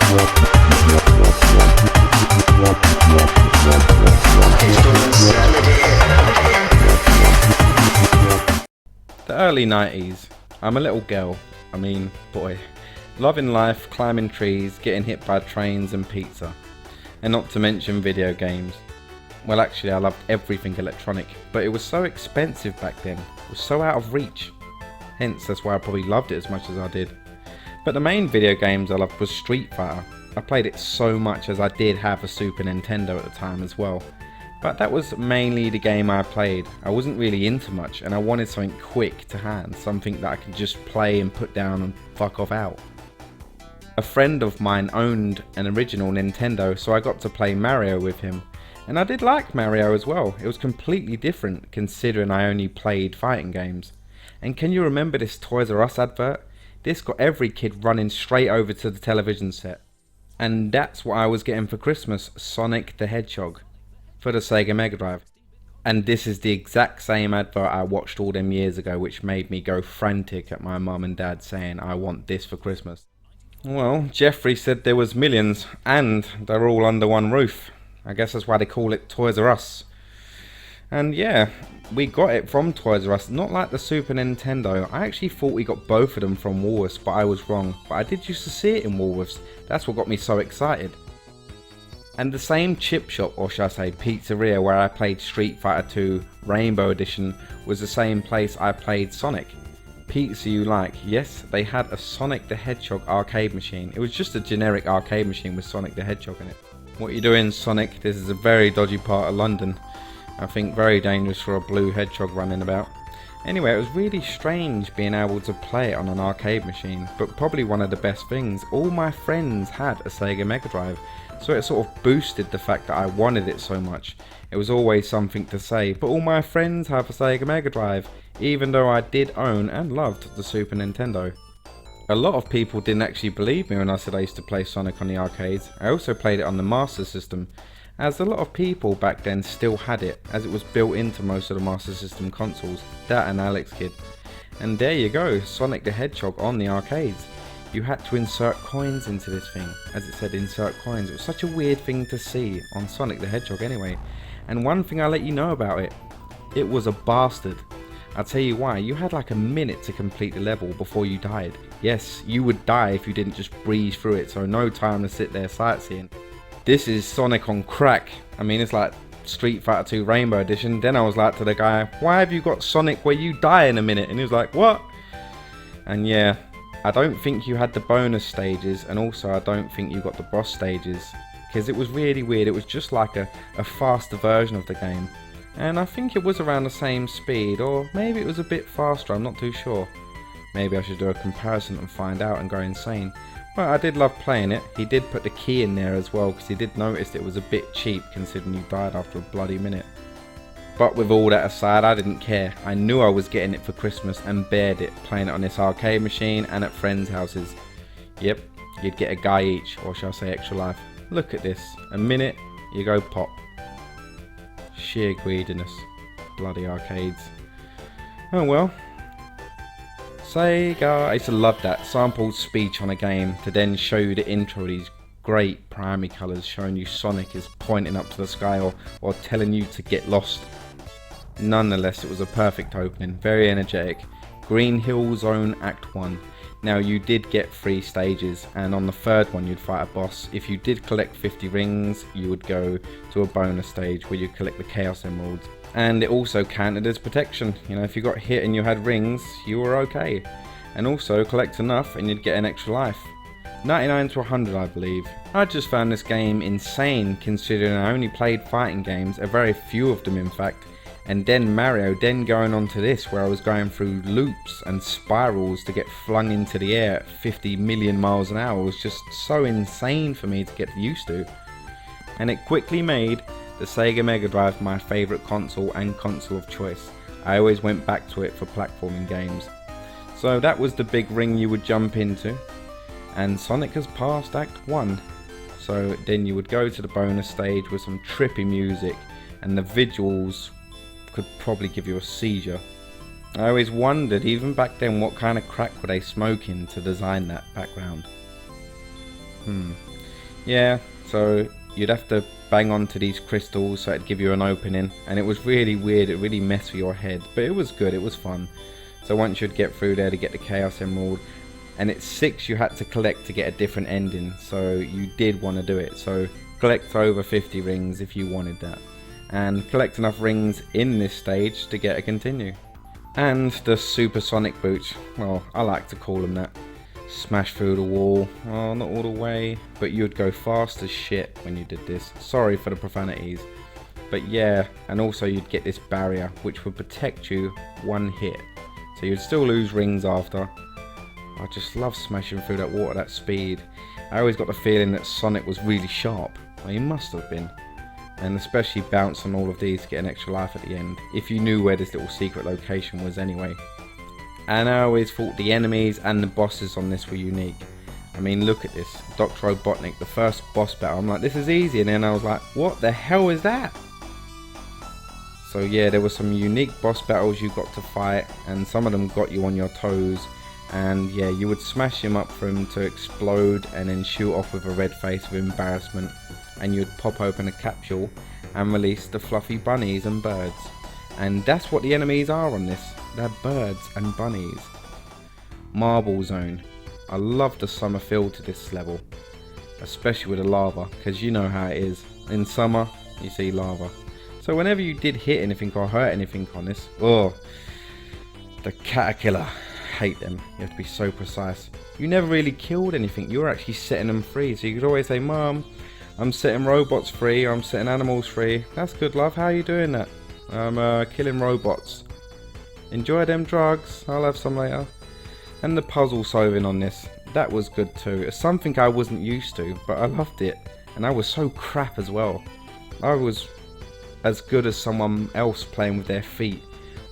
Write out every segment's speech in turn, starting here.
The early 90s. I'm a little girl. I mean, boy. Loving life, climbing trees, getting hit by trains and pizza. And not to mention video games. Well, actually, I loved everything electronic, but it was so expensive back then. It was so out of reach. Hence, that's why I probably loved it as much as I did. But the main video games I loved was Street Fighter. I played it so much as I did have a Super Nintendo at the time as well. But that was mainly the game I played. I wasn't really into much and I wanted something quick to hand, something that I could just play and put down and fuck off out. A friend of mine owned an original Nintendo, so I got to play Mario with him. And I did like Mario as well. It was completely different considering I only played fighting games. And can you remember this Toys R Us advert? This got every kid running straight over to the television set. And that's what I was getting for Christmas, Sonic the Hedgehog, for the Sega Mega Drive. And this is the exact same advert I watched all them years ago, which made me go frantic at my mum and dad saying I want this for Christmas. Well, Jeffrey said there was millions, and they're all under one roof. I guess that's why they call it Toys R Us. And yeah, we got it from Toys R Us, not like the Super Nintendo. I actually thought we got both of them from Woolworths, but I was wrong. But I did used to see it in Woolworths. That's what got me so excited. And the same chip shop, or should I say pizzeria, where I played Street Fighter 2 Rainbow Edition was the same place I played Sonic. Pizza you like? Yes, they had a Sonic the Hedgehog arcade machine. It was just a generic arcade machine with Sonic the Hedgehog in it. What are you doing, Sonic? This is a very dodgy part of London. I think very dangerous for a blue hedgehog running about. Anyway, it was really strange being able to play it on an arcade machine, but probably one of the best things, all my friends had a Sega Mega Drive, so it sort of boosted the fact that I wanted it so much. It was always something to say, but all my friends have a Sega Mega Drive, even though I did own and loved the Super Nintendo. A lot of people didn't actually believe me when I said I used to play Sonic on the arcades. I also played it on the Master System, as a lot of people back then still had it, as it was built into most of the Master System consoles, that and Alex Kidd. And there you go, Sonic the Hedgehog on the arcades. You had to insert coins into this thing, as it said insert coins. It was such a weird thing to see on Sonic the Hedgehog anyway. And one thing I'll let you know about it, it was a bastard. I'll tell you why, you had like a minute to complete the level before you died. Yes, you would die if you didn't just breeze through it, so no time to sit there sightseeing. This is Sonic on crack. I mean, it's like Street Fighter 2 Rainbow Edition. Then I was like to the guy, why have you got Sonic where you die in a minute? And he was like, what? And yeah, I don't think you had the bonus stages, and also I don't think you got the boss stages, because it was really weird. It was just like a faster version of the game. And I think it was around the same speed, or maybe it was a bit faster, I'm not too sure. Maybe I should do a comparison and find out and go insane. Well, I did love playing it. He did put the key in there as well, because he did notice it was a bit cheap considering you died after a bloody minute. But with all that aside, I didn't care. I knew I was getting it for Christmas and bared it, playing it on this arcade machine and at friends' houses. Yep, you'd get a guy each, or shall I say extra life. Look at this, a minute, you go pop. Sheer greediness. Bloody arcades. Oh well. Sega, I used to love that sampled speech on a game to then show you the intro, these great primary colours showing you Sonic is pointing up to the sky or telling you to get lost. Nonetheless, it was a perfect opening, very energetic. Green Hill Zone Act 1. Now you did get 3 stages, and on the third one you'd fight a boss. If you did collect 50 rings, you would go to a bonus stage where you collect the Chaos Emeralds. And it also counted as protection. You know, if you got hit and you had rings, you were okay. And also collect enough and you'd get an extra life. 99 to 100 I believe. I just found this game insane considering I only played fighting games, a very few of them in fact. And then Mario, then going on to this where I was going through loops and spirals to get flung into the air at 50 million miles an hour was just so insane for me to get used to. And it quickly made the Sega Mega Drive my favourite console and console of choice. I always went back to it for platforming games. So that was the big ring you would jump into. And Sonic has passed Act 1. So then you would go to the bonus stage with some trippy music, and the visuals could probably give you a seizure. I always wondered, even back then, what kind of crack were they smoking to design that background. Yeah, so you'd have to bang onto these crystals so it'd give you an opening, and it was really weird, it really messed with your head, but it was good, it was fun. So once you'd get through there to get the Chaos Emerald, and it's 6 you had to collect to get a different ending, so you did want to do it. So collect over 50 rings if you wanted that, and collect enough rings in this stage to get a continue. And the supersonic boots, well, I like to call them that. Smash through the wall, oh, not all the way, but you'd go fast as shit when you did this. Sorry for the profanities, but yeah, and also you'd get this barrier which would protect you one hit, so you'd still lose rings after. I just love smashing through that water at that speed. I always got the feeling that Sonic was really sharp. Well, he must have been. And especially bounce on all of these to get an extra life at the end, if you knew where this little secret location was anyway. And I always thought the enemies and the bosses on this were unique. I mean, look at this. Dr. Robotnik, the first boss battle, I'm like, this is easy, and then I was like, what the hell is that? So yeah, there were some unique boss battles you got to fight, and some of them got you on your toes. And yeah, you would smash him up for him to explode and then shoot off with a red face of embarrassment, and you'd pop open a capsule and release the fluffy bunnies and birds. And that's what the enemies are on this, they're birds and bunnies. Marble Zone. I love the summer feel to this level, especially with the lava, because you know how it is, in summer you see lava. So whenever you did hit anything or hurt anything on this, oh, the caterpillar, hate them, you have to be so precise. You never really killed anything, you were actually setting them free, so you could always say, Mom, I'm setting robots free, or I'm setting animals free. That's good, love, how are you doing that? I'm killing robots. Enjoy them drugs, I'll have some later. And the puzzle solving on this, that was good too. It's something I wasn't used to, but I loved it, and I was so crap as well. I was as good as someone else playing with their feet,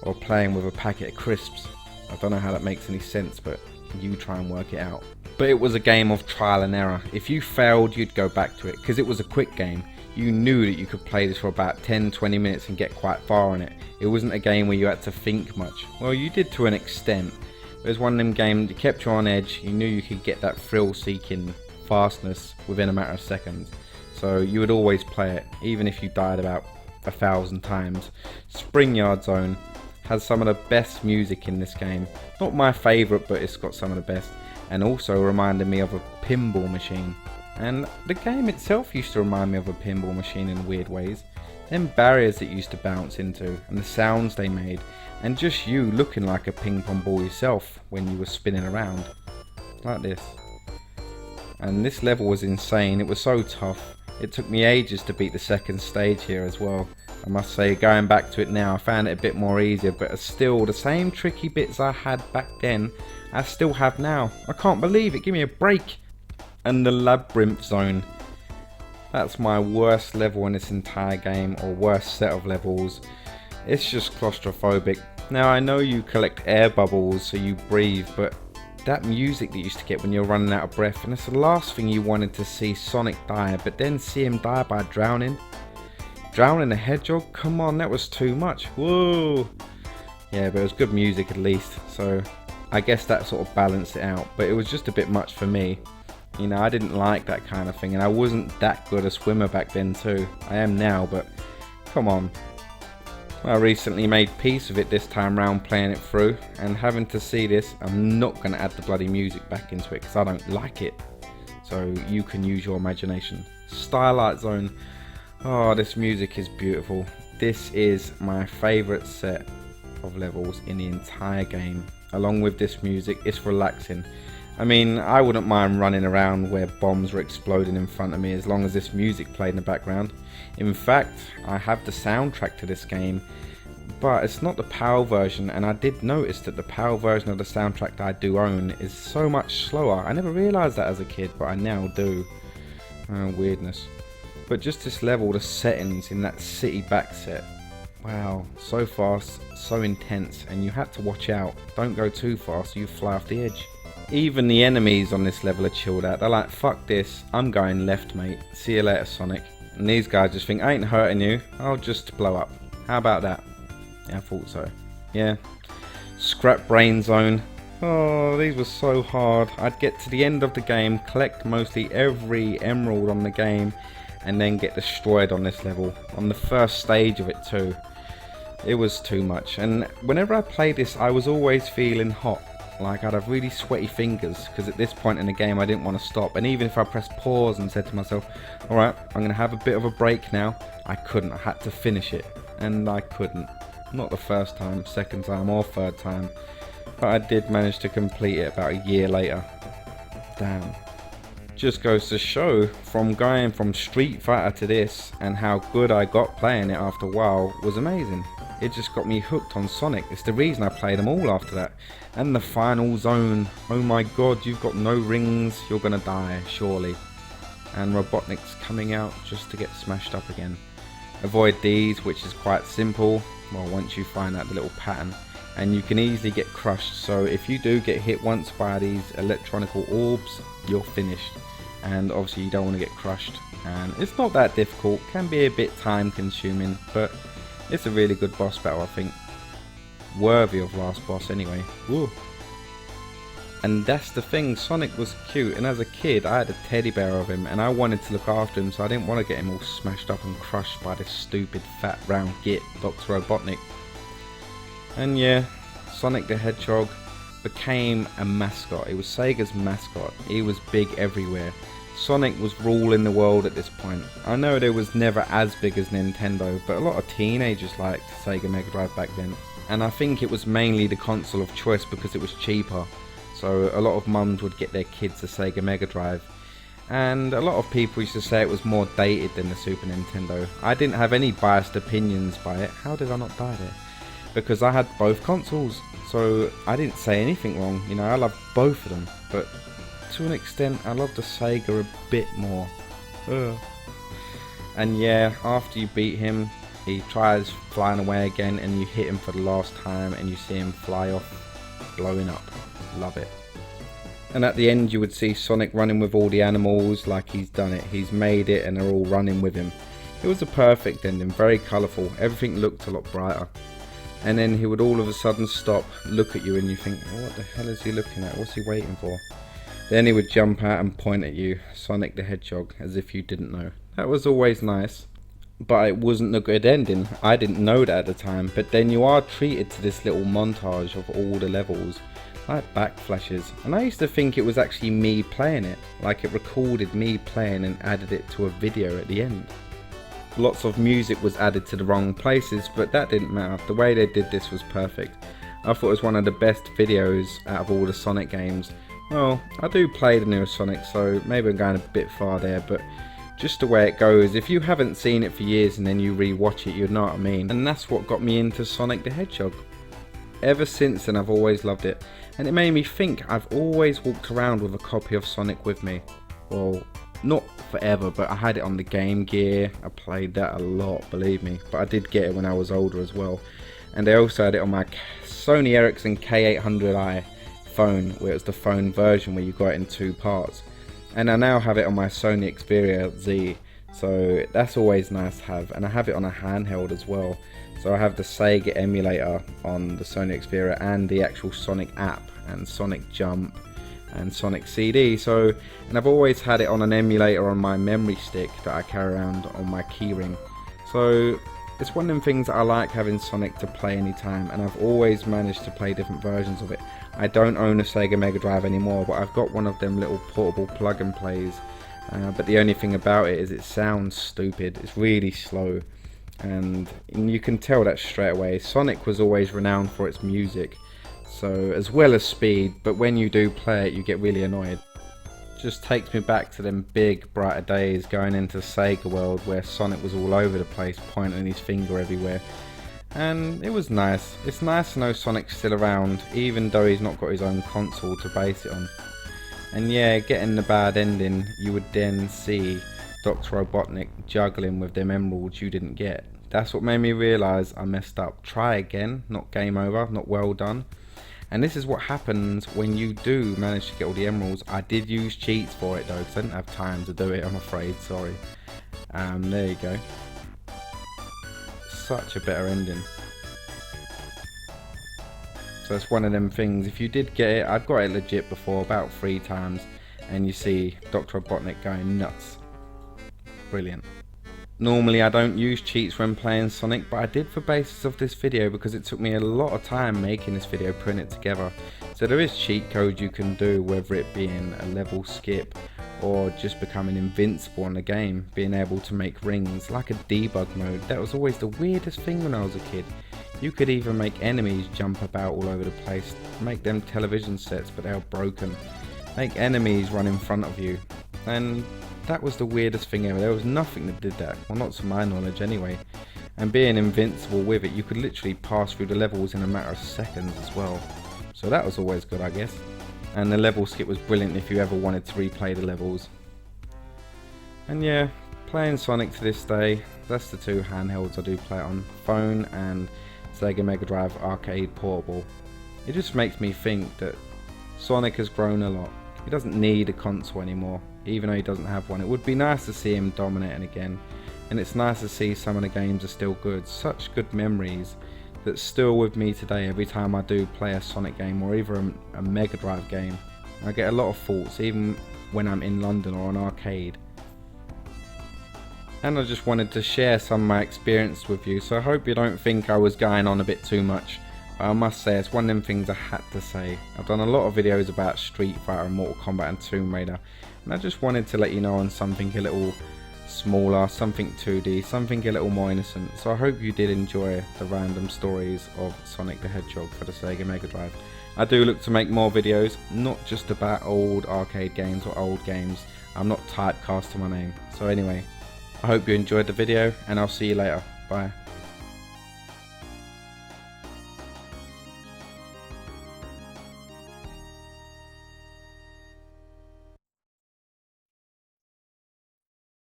or playing with a packet of crisps. I don't know how that makes any sense, but you try and work it out. But it was a game of trial and error. If you failed, you'd go back to it, because it was a quick game. You knew that you could play this for about 10-20 minutes and get quite far on it. It wasn't a game where you had to think much. Well, you did to an extent. It was one of them games that kept you on edge. You knew you could get that thrill-seeking fastness within a matter of seconds. So you would always play it, even if you died about 1,000 times. Springyard Zone has some of the best music in this game. Not my favourite, but it's got some of the best. And also reminded me of a pinball machine. And the game itself used to remind me of a pinball machine in weird ways. Them barriers that you used to bounce into, and the sounds they made, and just you looking like a ping pong ball yourself when you were spinning around. Like this. And this level was insane, it was so tough. It took me ages to beat the second stage here as well. I must say, going back to it now, I found it a bit more easier, but it's still the same tricky bits I had back then, I still have now. I can't believe it, give me a break. And the Labyrinth Zone. That's my worst level in this entire game, or worst set of levels. It's just claustrophobic. Now I know you collect air bubbles so you breathe, but that music that you used to get when you're running out of breath, and it's the last thing you wanted to see Sonic die, but then see him die by drowning. Drowning a hedgehog? Come on, that was too much. Whoa! Yeah, but it was good music at least, so I guess that sort of balanced it out, but it was just a bit much for me. You know, I didn't like that kind of thing, and I wasn't that good a swimmer back then too. I am now, but come on. I recently made peace with it this time round playing it through, and having to see this, I'm not going to add the bloody music back into it because I don't like it. So you can use your imagination. Starlight Zone. Oh, this music is beautiful. This is my favourite set of levels in the entire game. Along with this music, it's relaxing. I mean, I wouldn't mind running around where bombs were exploding in front of me as long as this music played in the background. In fact, I have the soundtrack to this game, but it's not the PAL version, and I did notice that the PAL version of the soundtrack that I do own is so much slower. I never realised that as a kid, but I now do. Weirdness. But just this level, the settings in that city back set. Wow, so fast, so intense, and you had to watch out. Don't go too fast or you fly off the edge. Even the enemies on this level are chilled out. They're like, fuck this, I'm going left, mate. See you later, Sonic. And these guys just think, I ain't hurting you, I'll just blow up. How about that? Yeah, I thought so. Yeah. Scrap Brain Zone. Oh, these were so hard. I'd get to the end of the game, collect mostly every emerald on the game, and then get destroyed on this level. On the first stage of it too. It was too much. And whenever I played this, I was always feeling hot. Like I'd have really sweaty fingers, because at this point in the game I didn't want to stop. And even if I pressed pause and said to myself, alright, I'm going to have a bit of a break now, I couldn't. I had to finish it. And I couldn't. Not the first time, second time or third time. But I did manage to complete it about a year later. Damn. Just goes to show, from going from Street Fighter to this, and how good I got playing it after a while was amazing. It just got me hooked on Sonic. It's the reason I played them all after that. And the final zone. Oh my god, you've got no rings, you're gonna die, surely. And Robotnik's coming out just to get smashed up again. Avoid these, which is quite simple. Well, once you find out the little pattern. And you can easily get crushed, so if you do get hit once by these electronical orbs, you're finished. And obviously you don't want to get crushed. And it's not that difficult, can be a bit time consuming, but it's a really good boss battle, I think. Worthy of last boss anyway. Woo. And that's the thing, Sonic was cute, and as a kid I had a teddy bear of him, and I wanted to look after him, so I didn't want to get him all smashed up and crushed by this stupid fat round git, Dr. Robotnik. And yeah, Sonic the Hedgehog became a mascot. He was Sega's mascot. He was big everywhere. Sonic was ruling the world at this point. I know they was never as big as Nintendo, but a lot of teenagers liked Sega Mega Drive back then. And I think it was mainly the console of choice because it was cheaper. So a lot of mums would get their kids a Sega Mega Drive. And a lot of people used to say it was more dated than the Super Nintendo. I didn't have any biased opinions by it. How did I not die there? Because I had both consoles, so I didn't say anything wrong. You know, I loved both of them, but to an extent I loved the Sega a bit more. And yeah, after you beat him, he tries flying away again, and you hit him for the last time and you see him fly off, blowing up. Love it. And at the end you would see Sonic running with all the animals, like he's done it, he's made it, and they're all running with him. It was a perfect ending, very colourful, everything looked a lot brighter. And then he would all of a sudden stop, look at you, and you think, oh, what the hell is he looking at? What's he waiting for? Then he would jump out and point at you, Sonic the Hedgehog, as if you didn't know. That was always nice, but it wasn't a good ending. I didn't know that at the time, but then you are treated to this little montage of all the levels, like backflashes. And I used to think it was actually me playing it, like it recorded me playing and added it to a video at the end. Lots of music was added to the wrong places, but that didn't matter. The way they did this was perfect. I thought it was one of the best videos out of all the Sonic games. Well, I do play the newest Sonic, so maybe I'm going a bit far there, but just the way it goes, if you haven't seen it for years and then you re-watch it, you know what I mean. And that's what got me into Sonic the Hedgehog. Ever since then I've always loved it, and it made me think I've always walked around with a copy of Sonic with me. Well, not forever, but I had it on the Game Gear. I played that a lot, believe me, but I did get it when I was older as well. And I also had it on my Sony Ericsson K800i phone, where it was the phone version where you got it in 2 parts. And I now have it on my Sony Xperia Z, so that's always nice to have. And I have it on a handheld as well, so I have the Sega emulator on the Sony Xperia and the actual Sonic app and Sonic Jump and Sonic CD. So, and I've always had it on an emulator on my memory stick that I carry around on my keyring. So it's one of them things that I like, having Sonic to play anytime, and I've always managed to play different versions of it. I don't own a Sega Mega Drive anymore, but I've got one of them little portable plug and plays, but the only thing about it is it sounds stupid. It's really slow, and you can tell that straight away. Sonic was always renowned for its music, so as well as speed, but when you do play it you get really annoyed. Just takes me back to them big brighter days going into Sega World, where Sonic was all over the place pointing his finger everywhere, and it was nice. It's nice to know Sonic's still around, even though he's not got his own console to base it on. And yeah, getting the bad ending, you would then see Dr. Robotnik juggling with them emeralds you didn't get. That's what made me realise I messed up. Try again, not game over, not well done. And this is what happens when you do manage to get all the emeralds. I did use cheats for it though, because I didn't have time to do it, I'm afraid, sorry. There you go. Such a better ending. So it's one of them things, if you did get it, I've got it legit before about 3 times, and you see Dr. Robotnik going nuts. Brilliant. Normally I don't use cheats when playing Sonic, but I did for basis of this video because it took me a lot of time making this video, putting it together. So there is cheat code you can do, whether it being a level skip or just becoming invincible in the game, being able to make rings, like a debug mode. That was always the weirdest thing when I was a kid. You could even make enemies jump about all over the place, make them television sets but they were broken, make enemies run in front of you, and that was the weirdest thing ever. There was nothing that did that, well, not to my knowledge anyway. And being invincible with it, you could literally pass through the levels in a matter of seconds as well. So that was always good, I guess. And the level skip was brilliant if you ever wanted to replay the levels. And yeah, playing Sonic to this day, that's the 2 handhelds I do play it on, phone and Sega Mega Drive Arcade Portable. It just makes me think that Sonic has grown a lot. He doesn't need a console anymore, even though he doesn't have one. It would be nice to see him dominating again, and it's nice to see some of the games are still good. Such good memories that's still with me today every time I do play a Sonic game or even a Mega Drive game. I get a lot of thoughts even when I'm in London or an arcade. And I just wanted to share some of my experience with you, so I hope you don't think I was going on a bit too much. But I must say, it's one of them things I had to say. I've done a lot of videos about Street Fighter and Mortal Kombat and Tomb Raider, and I just wanted to let you know on something a little smaller, something 2D, something a little more innocent. So I hope you did enjoy the random stories of Sonic the Hedgehog for the Sega Mega Drive. I do look to make more videos, not just about old arcade games or old games. I'm not typecast to my name. So anyway, I hope you enjoyed the video, and I'll see you later. Bye.